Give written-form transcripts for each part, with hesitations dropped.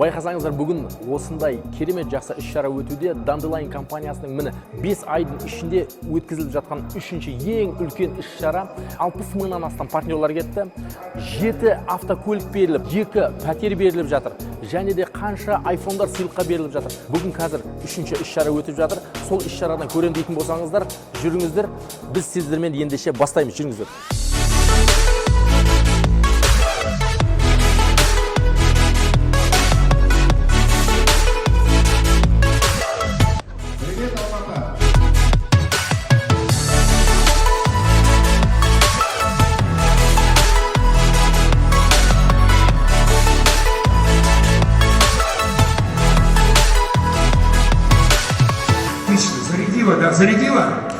Байқасаңыздар, бүгін осындай керемет жақсы іс-шара өтуде. Dandelion компаниясының міне 5 айдың ішінде өткізіліп жатқан үшінші ең үлкен іс-шара. 60 мыңнан астам партнерлар кетті. 7 автокөлік беріліп, 2 пәтер беріліп жатыр. Және де қанша айфондар сыйлыққа беріліп жатыр. Бүгін қазір үшінші іс-шара өтіп жатыр. Сол іс-шарадан көрем дейтін болсаңыздар, жүріңіздер. Біз сіздермен ендеше бастаймыз, жүріңіздер. Зарядила, да, зарядила?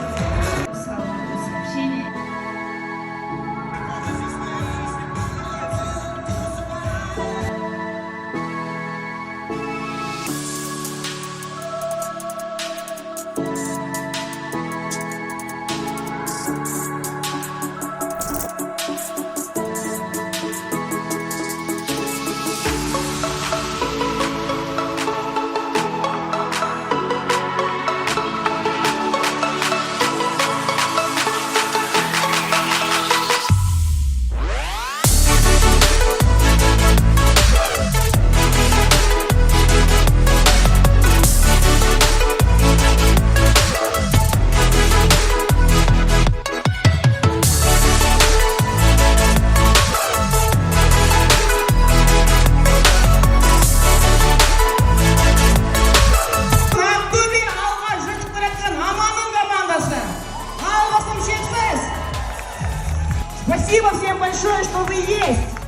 Спасибо всем большое, что вы есть!